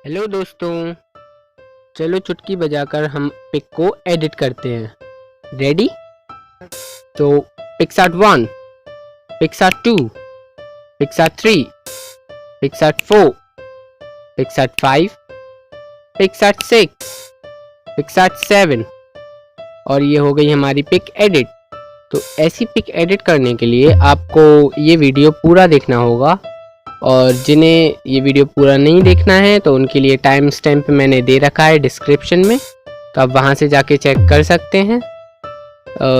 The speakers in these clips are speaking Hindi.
हेलो दोस्तों, चलो चुटकी बजाकर हम पिक को एडिट करते हैं। रेडी? तो PicsArt 1, PicsArt 2, PicsArt 3, PicsArt 4, PicsArt 5, PicsArt 6, PicsArt 7 और ये हो गई हमारी पिक एडिट। तो ऐसी पिक एडिट करने के लिए आपको ये वीडियो पूरा देखना होगा और जिन्हें ये वीडियो पूरा नहीं देखना है तो उनके लिए टाइम स्टैम्प मैंने दे रखा है डिस्क्रिप्शन में, तो आप वहाँ से जाके चेक कर सकते हैं।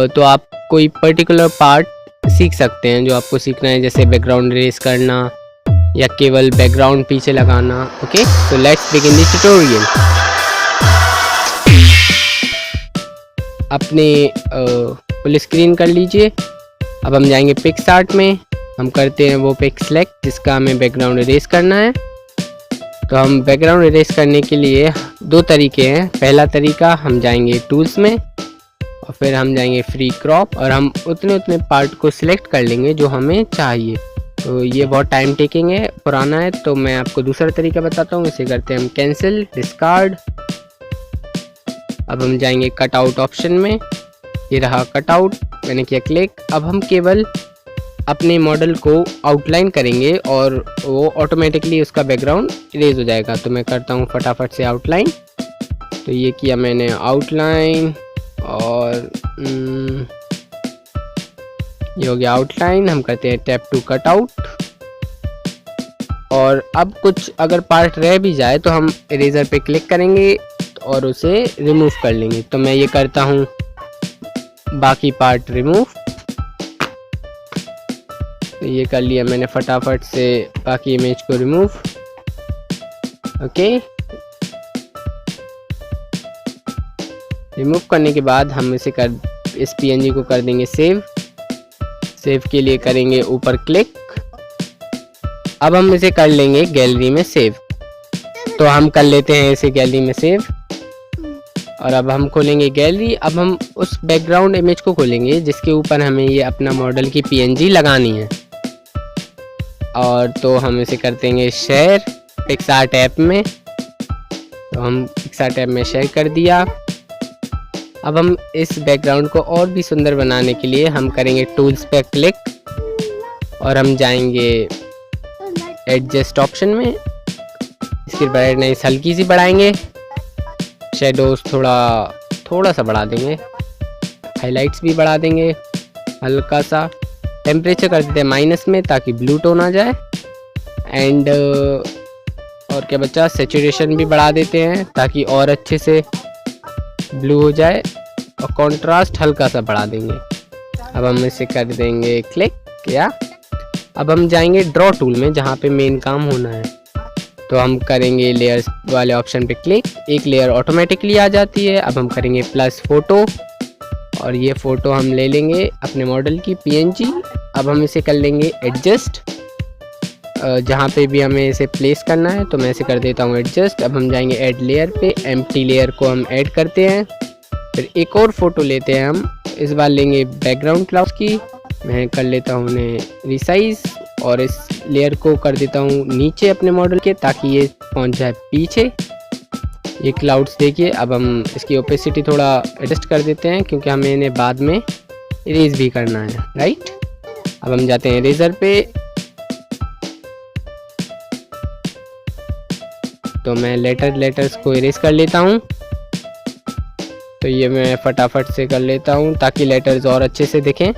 तो आप कोई पर्टिकुलर पार्ट सीख सकते हैं जो आपको सीखना है, जैसे बैकग्राउंड इरेज करना या केवल बैकग्राउंड पीछे लगाना। ओके, तो लेट्स बिगिन द ट्यूटोरियल। अपने फुल स्क्रीन कर लीजिए। अब हम जाएंगे पिक्सआर्ट में, हम करते हैं वो पिक सेलेक्ट जिसका हमें बैकग्राउंड इरेज करना है। तो हम बैकग्राउंड इरेज करने के लिए दो तरीके हैं। पहला तरीका, हम जाएंगे टूल्स में और फिर हम जाएंगे फ्री क्रॉप और हम उतने पार्ट को सिलेक्ट कर लेंगे जो हमें चाहिए। तो ये बहुत टाइम टेकिंग है, पुराना है, तो मैं आपको दूसरा तरीका बताता हूँ। इसे करते हैं हम कैंसिल, डिस्कार्ड। अब हम जाएंगे कटआउट ऑप्शन में, ये रहा कटआउट, मैंने किया क्लिक। अब हम केवल अपने मॉडल को आउटलाइन करेंगे और वो ऑटोमेटिकली उसका बैकग्राउंड इरेज हो जाएगा। तो मैं करता हूँ फटाफट से आउटलाइन। तो ये किया मैंने आउटलाइन और ये हो गया आउटलाइन। हम करते हैं टैप टू कटआउट और अब कुछ अगर पार्ट रह भी जाए तो हम इरेजर पे क्लिक करेंगे और उसे रिमूव कर लेंगे। तो मैं ये करता हूँ बाकी पार्ट रिमूव। तो ये कर लिया मैंने फटाफट से बाकी इमेज को रिमूव। ओके, रिमूव करने के बाद हम इस PNG को कर देंगे सेव। सेव के लिए करेंगे ऊपर क्लिक। अब हम इसे कर लेंगे गैलरी में सेव। तो हम कर लेते हैं इसे गैलरी में सेव और अब हम खोलेंगे गैलरी। अब हम उस बैकग्राउंड इमेज को खोलेंगे जिसके ऊपर हमें ये अपना मॉडल की PNG लगानी है। और तो हम इसे कर देंगे शेयर पिक्सआर्ट ऐप में। तो हम पिक्सआर्ट ऐप में शेयर कर दिया। अब हम इस बैकग्राउंड को और भी सुंदर बनाने के लिए हम करेंगे टूल्स पे क्लिक और हम जाएंगे एडजस्ट ऑप्शन में। इसकी ब्राइटनेस हल्की सी बढ़ाएंगे, शेडोज थोड़ा सा बढ़ा देंगे, हाइलाइट्स भी बढ़ा देंगे हल्का सा। टेम्परेचर कर देते हैं माइनस में ताकि ब्लू टोन आ जाए। एंड और क्या बचा, सैचुरेशन भी बढ़ा देते हैं ताकि और अच्छे से ब्लू हो जाए और कंट्रास्ट हल्का सा बढ़ा देंगे। अब हम इसे कर देंगे क्लिक या। अब हम जाएंगे ड्रॉ टूल में जहाँ पे मेन काम होना है। तो हम करेंगे लेयर्स वाले ऑप्शन पे क्लिक, एक लेयर ऑटोमेटिकली आ जाती है। अब हम करेंगे प्लस फोटो और ये फ़ोटो हम ले लेंगे अपने मॉडल की PNG। अब हम इसे कर लेंगे एडजस्ट जहाँ पे भी हमें इसे प्लेस करना है। तो मैं इसे कर देता हूँ एडजस्ट। अब हम जाएंगे ऐड लेयर पे, एम्प्टी लेयर को हम ऐड करते हैं। फिर एक और फ़ोटो लेते हैं हम, इस बार लेंगे बैकग्राउंड क्लाउड्स की। मैं कर लेता हूँ उन्हें रिसाइज और इस लेयर को कर देता हूँ नीचे अपने मॉडल के ताकि ये पहुँच जाए पीछे। ये क्लाउड्स देखिए। अब हम इसकी ओपेसिटी थोड़ा एडजस्ट कर देते हैं क्योंकि हमें इन्हें बाद में इरेज भी करना है, राइट। अब हम जाते हैं इरेजर पे। तो मैं लेटर्स को इरेज कर लेता हूँ। तो ये मैं फटाफट से कर लेता हूँ ताकि लेटर्स और अच्छे से दिखें।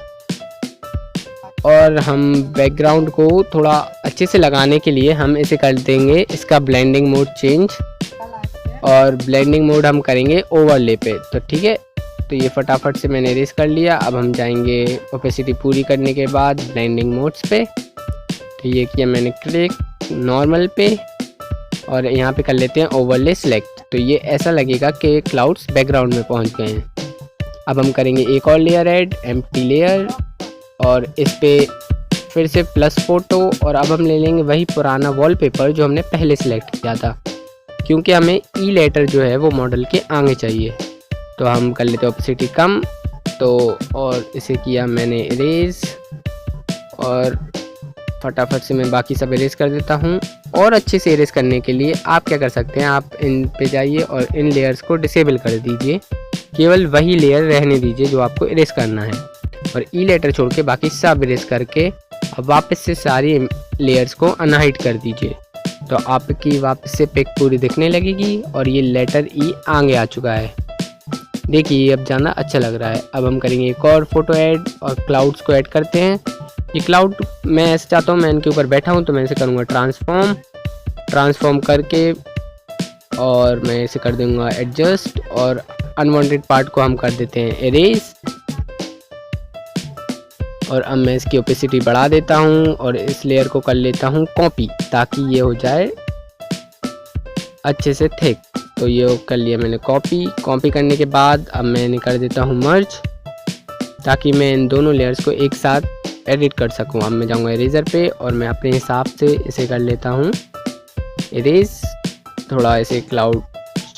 और हम बैकग्राउंड को थोड़ा अच्छे से लगाने के लिए हम इसे कर देंगे इसका ब्लेंडिंग मोड चेंज और ब्लेंडिंग मोड हम करेंगे ओवरले पे। तो ठीक है, तो ये फटाफट से मैंने इरेज कर लिया। अब हम जाएंगे ओपेसिटी पूरी करने के बाद ब्लेंडिंग मोड्स पे। तो ये किया मैंने क्लिक नॉर्मल पे और यहाँ पे कर लेते हैं ओवरले सिलेक्ट। तो ये ऐसा लगेगा कि क्लाउड्स बैकग्राउंड में पहुँच गए हैं। अब हम करेंगे एक और लेयर ऐड, एम्प्टी लेयर, और इस पे फिर से प्लस फोटो और अब हम ले लेंगे वही पुराना वॉलपेपर जो हमने पहले सेलेक्ट किया था क्योंकि हमें ई लेटर जो है वो मॉडल के आगे चाहिए। तो हम कर लेते हैं ओपेसिटी कम। तो और इसे किया मैंने इरेज और फटाफट से मैं बाकी सब इरेज कर देता हूँ। और अच्छे से इरेज करने के लिए आप क्या कर सकते हैं, आप इन पे जाइए और इन लेयर्स को डिसेबल कर दीजिए, केवल वही लेयर रहने दीजिए जो आपको इरेज करना है, और ई लेटर छोड़ के बाकी सब इरेज करके अब वापस से सारी लेयर्स को अनहाइड कर दीजिए। तो आपकी वापस से पिक पूरी दिखने लगेगी और ये लेटर ई आगे आ चुका है। देखिए अब ज़्यादा अच्छा लग रहा है। अब हम करेंगे एक और फोटो ऐड और क्लाउड्स को ऐड करते हैं। ये क्लाउड मैं ऐसे चाहता हूँ, मैं इनके ऊपर बैठा हूँ तो मैं इसे करूँगा ट्रांसफॉर्म करके, और मैं इसे कर दूँगा एडजस्ट, और अनवांटेड पार्ट को हम कर देते हैं इरेज। और अब मैं इसकी ओपेसिटी बढ़ा देता हूँ और इस लेयर को कर लेता हूँ कॉपी, ताकि ये हो जाए अच्छे से थिक। तो ये कर लिया मैंने कॉपी करने के बाद अब मैंने कर देता हूँ मर्ज, ताकि मैं इन दोनों लेयर्स को एक साथ एडिट कर सकूँ। अब मैं जाऊँगा इरेजर पे और मैं अपने हिसाब से इसे कर लेता हूँ इरेज, थोड़ा ऐसे क्लाउड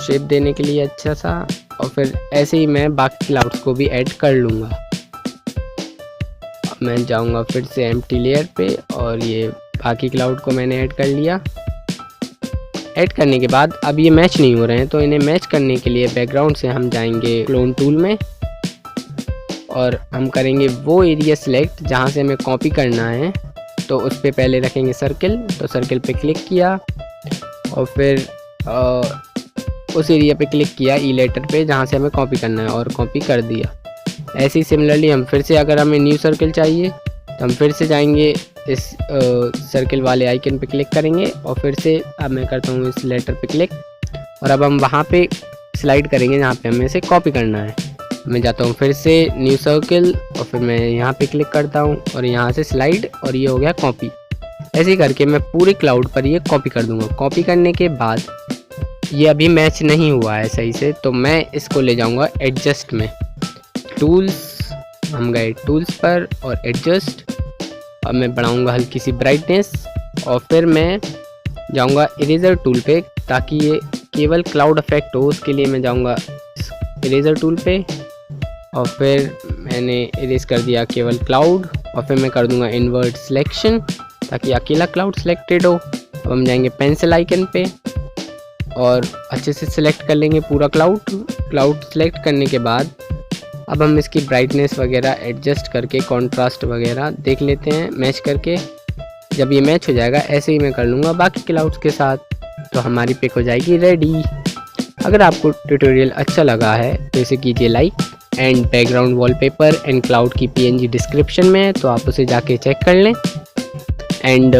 शेप देने के लिए अच्छा सा, और फिर ऐसे ही मैं बाकी क्लाउड्स को भी ऐड कर लूँगा। अब मैं जाऊँगा फिर से एम्प्टी लेयर पे और ये बाकी क्लाउड को मैंने ऐड कर लिया। ऐड करने के बाद अब ये मैच नहीं हो रहे हैं, तो इन्हें मैच करने के लिए बैकग्राउंड से हम जाएंगे क्लोन टूल में और हम करेंगे वो एरिया सिलेक्ट जहाँ से हमें कॉपी करना है। तो उस पर पहले रखेंगे सर्किल, तो सर्किल पे क्लिक किया और फिर उस एरिया पे क्लिक किया ई लेटर पे जहाँ से हमें कॉपी करना है और कॉपी कर दिया। ऐसे ही सिमिलरली हम फिर से, अगर हमें न्यू सर्किल चाहिए तो हम फिर से जाएंगे इस सर्किल वाले आइकन पे क्लिक करेंगे और फिर से अब मैं करता हूँ इस लेटर पे क्लिक, और अब हम वहाँ पे स्लाइड करेंगे जहाँ पे हमें इसे कॉपी करना है। मैं जाता हूँ फिर से न्यू सर्किल और फिर मैं यहाँ पे क्लिक करता हूँ और यहाँ से स्लाइड, और ये हो गया कॉपी। ऐसे ही करके मैं पूरे क्लाउड पर ये कॉपी कर दूँगा। कॉपी करने के बाद ये अभी मैच नहीं हुआ है सही से, तो मैं इसको ले जाऊँगा एडजस्ट में, टूल्स, हम गए टूल्स पर और एडजस्ट। अब मैं बढ़ाऊँगा हल्की सी ब्राइटनेस और फिर मैं जाऊँगा इरेजर टूल पे, ताकि ये केवल क्लाउड इफेक्ट हो। उसके लिए मैं जाऊँगा इरेजर टूल पे और फिर मैंने इरेज कर दिया केवल क्लाउड, और फिर मैं कर दूँगा इन्वर्ट सिलेक्शन ताकि अकेला क्लाउड सिलेक्टेड हो। अब हम जाएंगे पेंसिल आइकन पे और अच्छे से सिलेक्ट कर लेंगे पूरा क्लाउड सेलेक्ट करने के बाद अब हम इसकी ब्राइटनेस वगैरह एडजस्ट करके कॉन्ट्रास्ट वगैरह देख लेते हैं मैच करके। जब ये मैच हो जाएगा ऐसे ही मैं कर लूँगा बाकी क्लाउड्स के साथ, तो हमारी पिक हो जाएगी रेडी। अगर आपको ट्यूटोरियल अच्छा लगा है तो इसे कीजिए like, and background wallpaper and cloud की PNG डिस्क्रिप्शन में है, तो आप उसे जाके चेक कर लें। एंड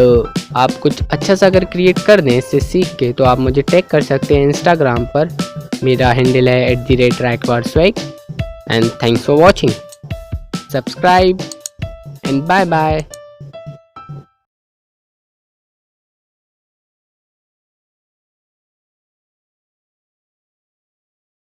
आप कुछ अच्छा सा अगर क्रिएट कर दें इससे सीख के, तो आप मुझे टैग कर सकते हैं इंस्टाग्राम पर, मेरा हैंडल है @rackwarswag। And thanks for watching. Subscribe and bye bye.